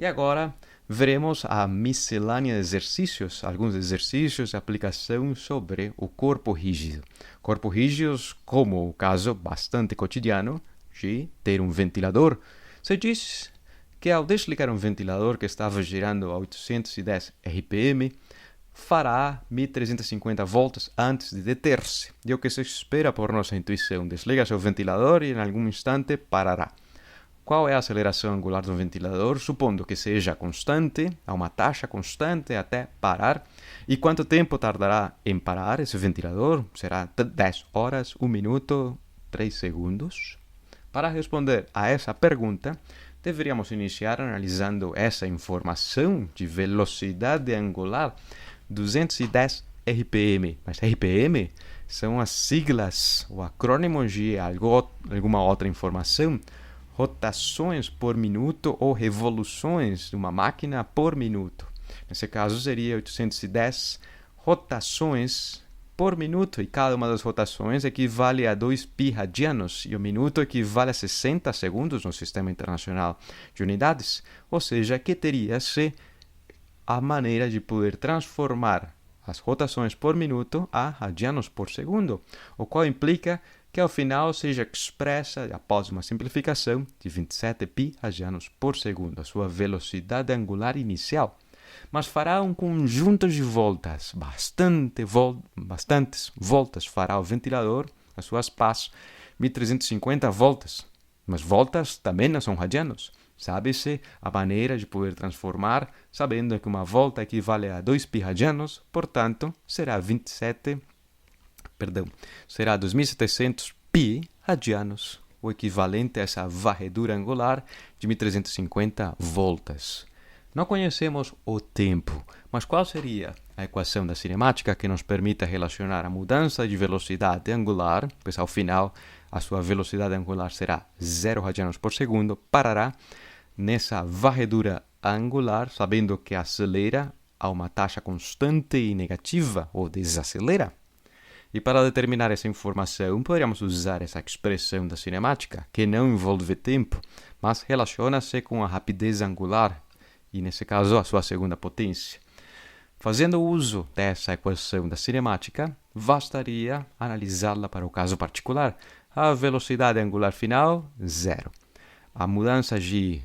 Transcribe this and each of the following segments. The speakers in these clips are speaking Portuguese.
E agora veremos a miscelânea de exercícios, alguns exercícios de aplicação sobre o corpo rígido. Corpos rígidos, como o caso bastante cotidiano de ter um ventilador. Se diz que ao desligar um ventilador que estava girando a 810 RPM, fará 1350 voltas antes de deter-se. E o que se espera por nossa intuição? Desliga seu ventilador e em algum instante parará. Qual é a aceleração angular do ventilador, supondo que seja constante, a uma taxa constante até parar? E quanto tempo tardará em parar esse ventilador? Será 10 horas, 1 minuto, 3 segundos? Para responder a essa pergunta, deveríamos iniciar analisando essa informação de velocidade angular 210 RPM. Mas RPM são as siglas, o acrônimo de alguma outra informação, rotações por minuto ou revoluções de uma máquina por minuto. Nesse caso, seria 810 rotações por minuto, e cada uma das rotações equivale a 2 pi radianos, e o minuto equivale a 60 segundos no Sistema Internacional de Unidades, ou seja, que teria-se a maneira de poder transformar as rotações por minuto a radianos por segundo, o qual implica que ao final seja expressa, após uma simplificação, de 27 pi radianos por segundo, a sua velocidade angular inicial. Mas fará um conjunto de voltas, bastantes voltas fará o ventilador, as suas pás, 1350 voltas. Mas voltas também não são radianos. Sabe-se a maneira de poder transformar, sabendo que uma volta equivale a 2 pi radianos, portanto, será 2700 pi radianos, o equivalente a essa varredura angular de 1350 voltas. Não conhecemos o tempo, mas qual seria a equação da cinemática que nos permita relacionar a mudança de velocidade angular, pois ao final a sua velocidade angular será 0 radianos por segundo, parará nessa varredura angular, sabendo que acelera a uma taxa constante e negativa, ou desacelera? E para determinar essa informação, poderíamos usar essa expressão da cinemática, que não envolve tempo, mas relaciona-se com a rapidez angular, e nesse caso a sua segunda potência. Fazendo uso dessa equação da cinemática, bastaria analisá-la para o caso particular. A velocidade angular final, 0. A mudança de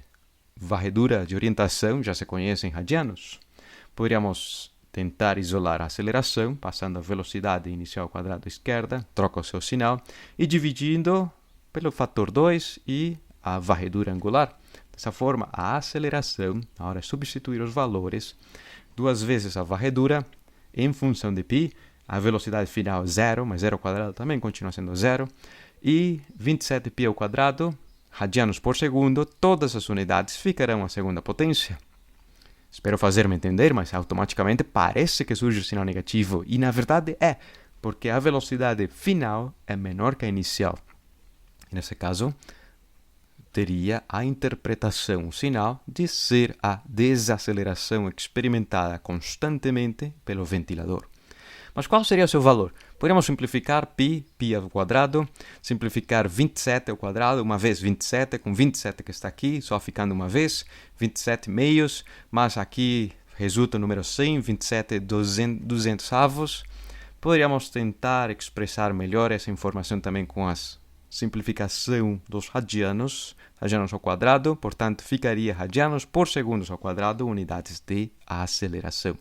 varredura de orientação já se conhece em radianos. Poderíamos tentar isolar a aceleração, passando a velocidade inicial ao quadrado esquerda, troca o seu sinal, e dividindo pelo fator 2 e a varredura angular. Dessa forma, a aceleração, na hora de substituir os valores, 2 vezes a varredura, em função de π, a velocidade final é 0, mas 0 ao quadrado também continua sendo 0, e 27π ao quadrado, radianos por segundo, todas as unidades ficarão a segunda potência. Espero fazer-me entender, mas automaticamente parece que surge o sinal negativo, e na verdade é, porque a velocidade final é menor que a inicial. E nesse caso, teria a interpretação, o sinal, de ser a desaceleração experimentada constantemente pelo ventilador. Mas qual seria o seu valor? Poderíamos simplificar π ao quadrado, simplificar 27 ao quadrado, uma vez 27, com 27 que está aqui, só ficando uma vez, 27 meios, mas aqui resulta o número 100, 27 200 avos. Poderíamos tentar expressar melhor essa informação também com a simplificação dos radianos ao quadrado, portanto ficaria radianos por segundos ao quadrado, unidades de aceleração.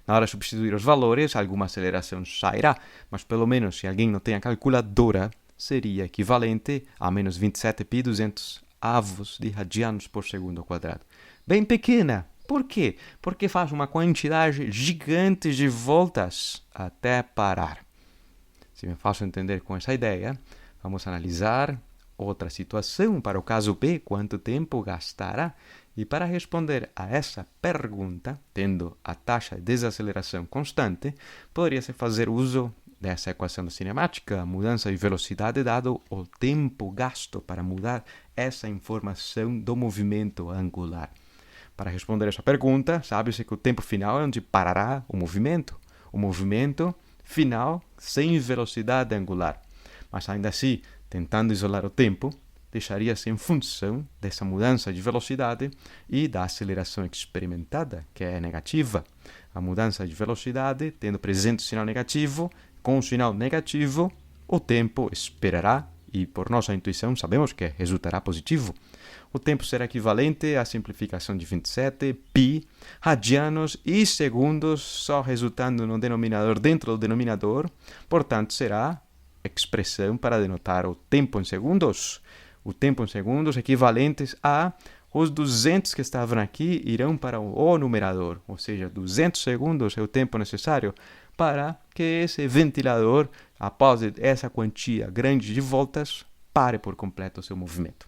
Na hora de substituir os valores, alguma aceleração sairá, mas pelo menos se alguém não tem a calculadora, seria equivalente a menos 27π 200 avos de radianos por segundo ao quadrado. Bem pequena. Por quê? Porque faz uma quantidade gigante de voltas até parar. Se me faço entender com essa ideia, vamos analisar outra situação para o caso B, quanto tempo gastará? E para responder a essa pergunta, tendo a taxa de desaceleração constante, poderia-se fazer uso dessa equação da cinemática, a mudança de velocidade dado o tempo gasto para mudar essa informação do movimento angular. Para responder essa pergunta, sabe-se que o tempo final é onde parará o movimento final sem velocidade angular. Mas ainda assim, tentando isolar o tempo, deixaria-se em função dessa mudança de velocidade e da aceleração experimentada, que é negativa. A mudança de velocidade, tendo presente o sinal negativo, com o sinal negativo, o tempo esperará e, por nossa intuição, sabemos que resultará positivo. O tempo será equivalente à simplificação de 27, π, radianos e segundos, só resultando no denominador dentro do denominador. Portanto, será expressão para denotar o tempo em segundos. O tempo em segundos equivalentes a os 200 que estavam aqui irão para o numerador, ou seja, 200 segundos é o tempo necessário para que esse ventilador, após essa quantia grande de voltas, pare por completo o seu movimento.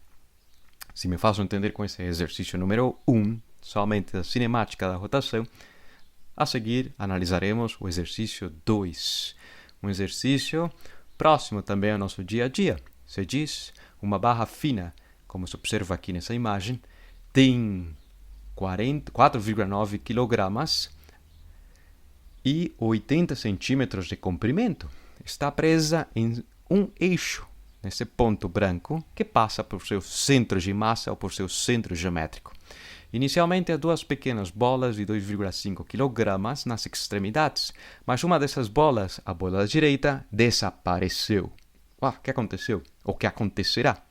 Se me faço entender com esse exercício número 1, somente da cinemática da rotação, a seguir analisaremos o exercício 2. Um exercício próximo também ao nosso dia a dia. Se diz, uma barra fina, como se observa aqui nessa imagem, tem 4,9 kg e 80 centímetros de comprimento. Está presa em um eixo, nesse ponto branco, que passa por seu centro de massa ou por seu centro geométrico. Inicialmente, há duas pequenas bolas de 2,5 kg nas extremidades, mas uma dessas bolas, a bola da direita, desapareceu. O que aconteceu? O que acontecerá?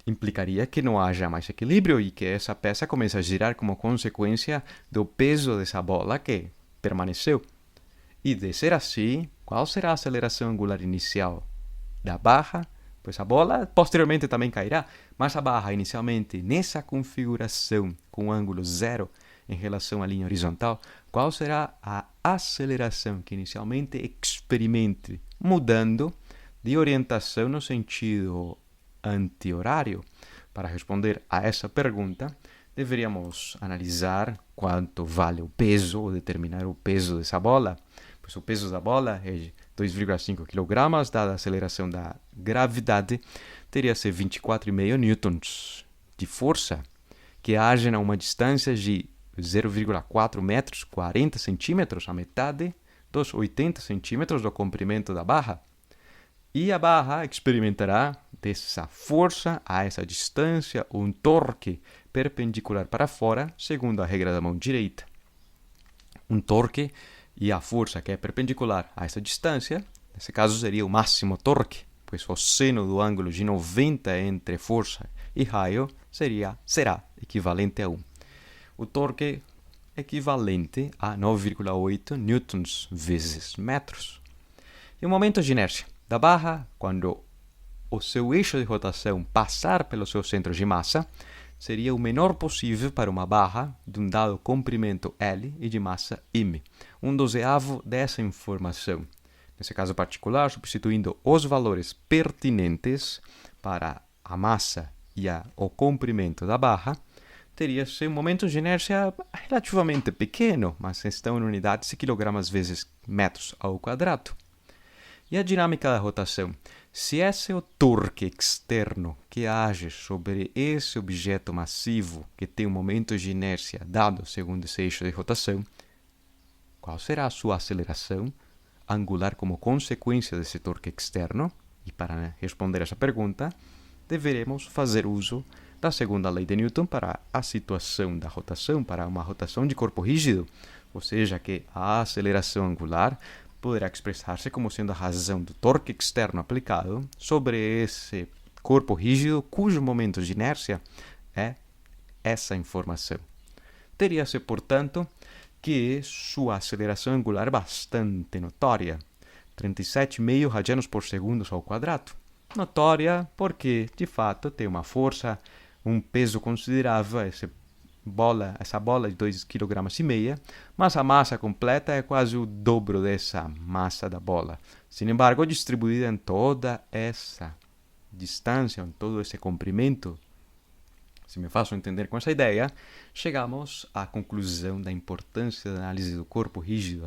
Implicaria que não haja mais equilíbrio e que essa peça comece a girar como consequência do peso dessa bola que permaneceu. E de ser assim, qual será a aceleração angular inicial da barra? Pois a bola posteriormente também cairá, mas a barra inicialmente nessa configuração com ângulo zero em relação à linha horizontal, qual será a aceleração que inicialmente experimente mudando de orientação no sentido anti-horário? Para responder a essa pergunta, deveríamos analisar quanto vale o peso ou determinar o peso dessa bola. Pois o peso da bola é de 2,5 kg, dada a aceleração da gravidade, teria que ser 24,5 newtons de força, que agem a uma distância de 0,4 metros, 40 centímetros, a metade dos 80 centímetros do comprimento da barra. E a barra experimentará dessa força a essa distância um torque perpendicular para fora, segundo a regra da mão direita. Um torque e a força que é perpendicular a essa distância, nesse caso seria o máximo torque, pois o seno do ângulo de 90 entre força e raio será equivalente a 1. O torque é equivalente a 9,8 newtons vezes metros. E o momento de inércia da barra, quando o seu eixo de rotação passar pelo seu centro de massa, seria o menor possível para uma barra de um dado comprimento L e de massa m. 1/12 dessa informação. Nesse caso particular, substituindo os valores pertinentes para a massa e o comprimento da barra, teria-se um momento de inércia relativamente pequeno, mas estão em unidades de quilogramas vezes metros ao quadrado. E a dinâmica da rotação? Se esse é o torque externo que age sobre esse objeto massivo que tem um momento de inércia dado segundo esse eixo de rotação, qual será a sua aceleração angular como consequência desse torque externo? E para responder essa pergunta, deveremos fazer uso da segunda lei de Newton para a situação da rotação, para uma rotação de corpo rígido, ou seja, que a aceleração angular poderá expressar-se como sendo a razão do torque externo aplicado sobre esse corpo rígido cujo momento de inércia é essa informação. Teria-se, portanto, que sua aceleração angular é bastante notória, 37,5 radianos por segundo ao quadrado. Notória porque, de fato, tem uma força, um peso considerável, essa bola de 2,5 kg, mas a massa completa é quase o dobro dessa massa da bola. Sin embargo, distribuída em toda essa distância, em todo esse comprimento, se me faço entender com essa ideia, chegamos à conclusão da importância da análise do corpo rígido